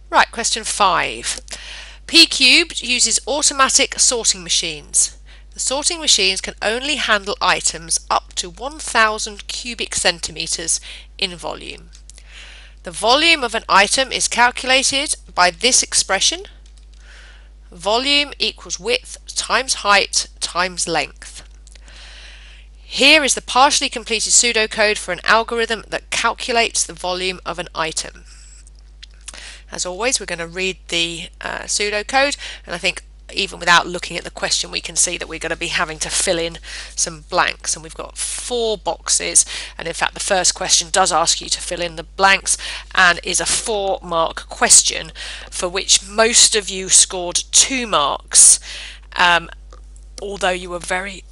Right, question 5. P Cubed uses automatic sorting machines. The sorting machines can only handle items up to 1000 cubic centimeters in volume. The volume of an item is calculated by this expression: volume equals width times height times length. Here is the partially completed pseudocode for an algorithm that calculates the volume of an item. As always, we're going to read the pseudocode, and I think even without looking at the question we can see that we're going to be having to fill in some blanks, and we've got 4 boxes, and in fact the first question does ask you to fill in the blanks and is a 4-mark question for which most of you scored 2 marks, although you were very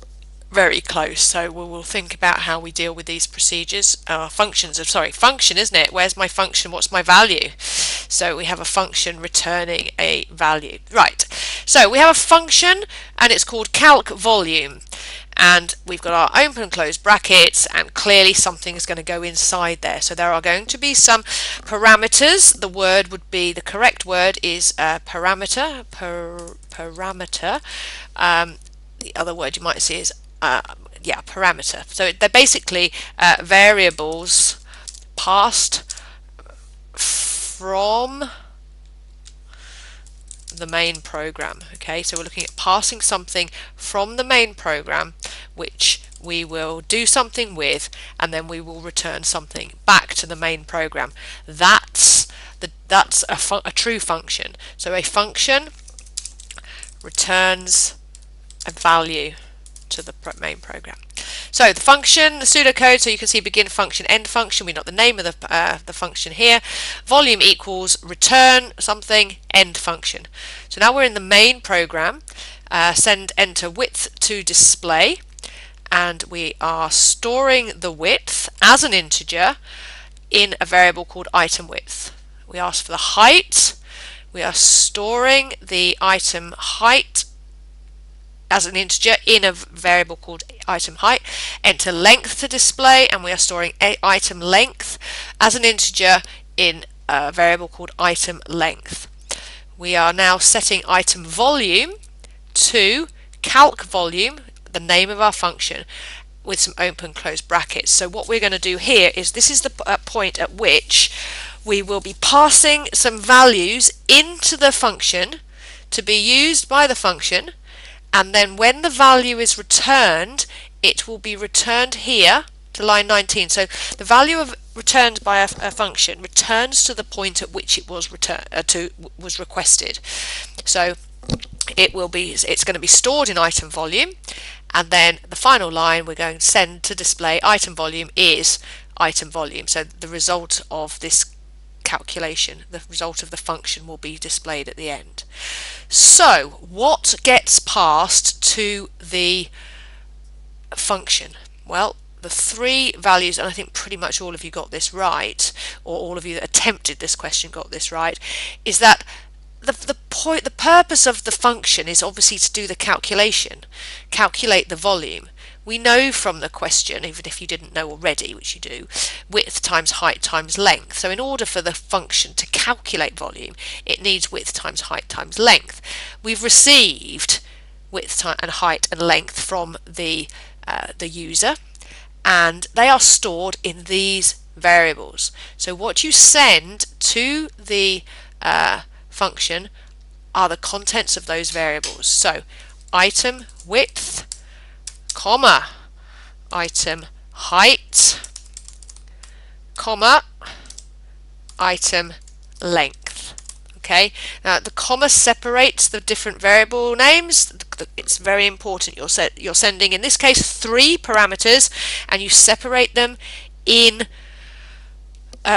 close. So we will think about how we deal with these procedures. Function, isn't it? Where's my function? What's my value? So we have a function returning a value. Right, so we have a function and it's called calc volume, and we've got our open and close brackets, and clearly something is going to go inside there. So there are going to be some parameters. The correct word is parameter. Parameter. The other word you might see is parameter. So they're basically variables passed from the main program. Okay, so we're looking at passing something from the main program, which we will do something with, and then we will return something back to the main program. That's a true function. So a function returns a value to the main program. So the function, the pseudocode, so you can see begin function, end function. We know the name of the function here. Volume equals return something, end function. So now we're in the main program. Enter width to display, and we are storing the width as an integer in a variable called item width. We ask for the height. We are storing the item height as an integer in a variable called item height. Enter length to display, and we are storing item length as an integer in a variable called item length. We are now setting item volume to calc volume, the name of our function, with some open close brackets. So what we're going to do here is, this is the point at which we will be passing some values into the function to be used by the function, and then when the value is returned, it will be returned here to line 19. So the value returned by a function returns to the point at which it was requested. So it's going to be stored in item volume, and then the final line we're going to send to display item volume is item volume. So the result of this calculation, the result of the function, will be displayed at the end. So what gets passed to the function? Well, the 3 values, and I think pretty much all of you got this right, or all of you that attempted this question got this right, is that the purpose of the function is obviously to do the calculate the volume. We know from the question, even if you didn't know already, which you do, width times height times length. So in order for the function to calculate volume, it needs width times height times length. We've received width and height and length from the user, and they are stored in these variables. So what you send to the function are the contents of those variables. So item width, comma, item height, comma, item length. Okay, now the comma separates the different variable names. It's very important. You're sending, in this case, 3 parameters, and you separate them in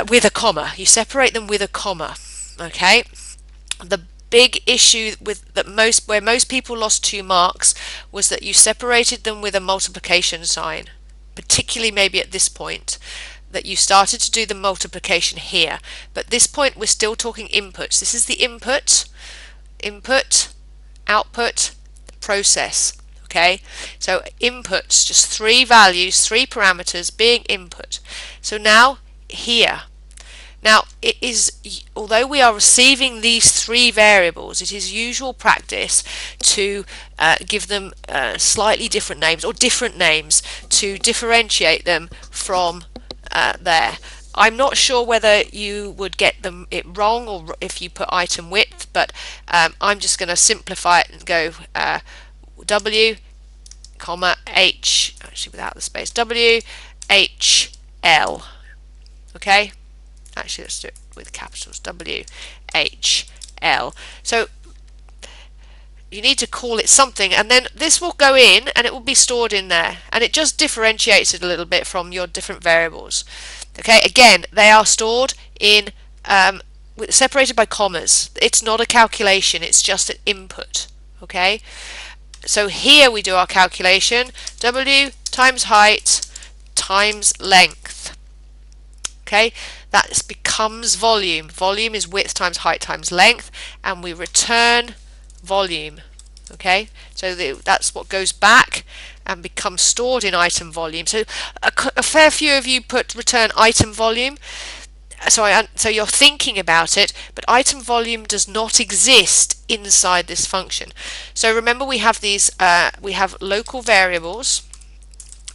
with a comma. You separate them with a comma. Okay, the big issue where most people lost 2 marks was that you separated them with a multiplication sign, particularly maybe at this point, that you started to do the multiplication here. But at this point we're still talking inputs. This is the input, output, process. Okay, so inputs, just 3 values, 3 parameters being input. So now here, Now, although we are receiving these three variables, it is usual practice to give them slightly different names or different names to differentiate them from there. I'm not sure whether you would get it wrong or if you put item width, but I'm just going to simplify it and go W, comma H, actually without the space, W, H, L. Okay? Actually, let's do it with capitals, W, H, L. So you need to call it something, and then this will go in and it will be stored in there, and it just differentiates it a little bit from your different variables. Okay, again, they are stored in separated by commas. It's not a calculation, it's just an input. Okay, so here we do our calculation, W times height times length. Okay, that becomes volume. Volume is width times height times length, and we return volume. Okay, so that's what goes back and becomes stored in item volume. So a fair few of you put return item volume, so you're thinking about it, but item volume does not exist inside this function. So remember, we have these we have local variables,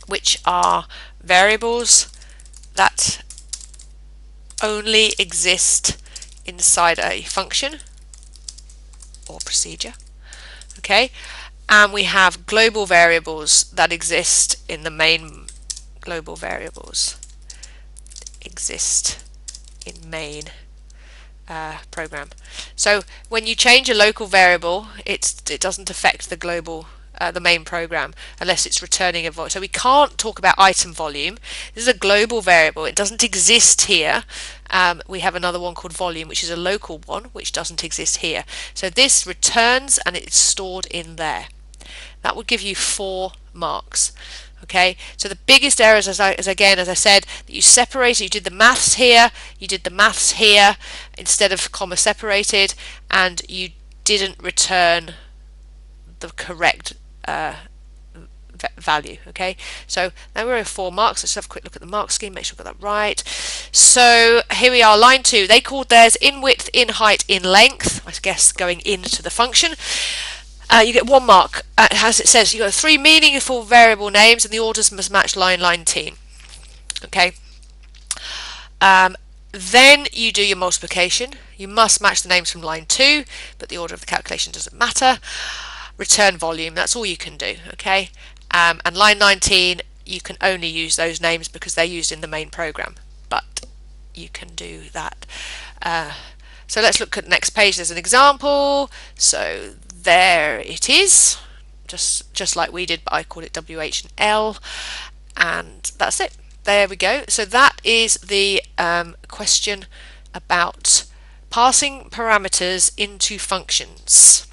which are variables that only exist inside a function or procedure. Okay, and we have global variables that exist in the main. Global variables exist in main program. So when you change a local variable, it doesn't affect the global the main program unless it's returning a volume. So we can't talk about item volume. This is a global variable. It doesn't exist here. We have another one called volume, which is a local one, which doesn't exist here. So this returns and it's stored in there. That would give you 4 marks. Okay, so the biggest errors, as I said, that you separated, you did the maths here, instead of comma separated, and you didn't return the correct value. Okay, so now we're at 4 marks. Let's have a quick look at the mark scheme, make sure we've got that right. So here we are, line 2. They called theirs in width, in height, in length, I guess going into the function. You get 1 mark. As it says, you've got 3 meaningful variable names and the orders must match line 19. Okay. Then you do your multiplication. You must match the names from line 2, but the order of the calculation doesn't matter. Return volume, that's all you can do. Okay. And line 19, you can only use those names because they're used in the main program, but you can do that. So let's look at the next page. There's an example. So there it is, just like we did, but I called it W, H and L, and that's it. There we go. So that is the question about passing parameters into functions.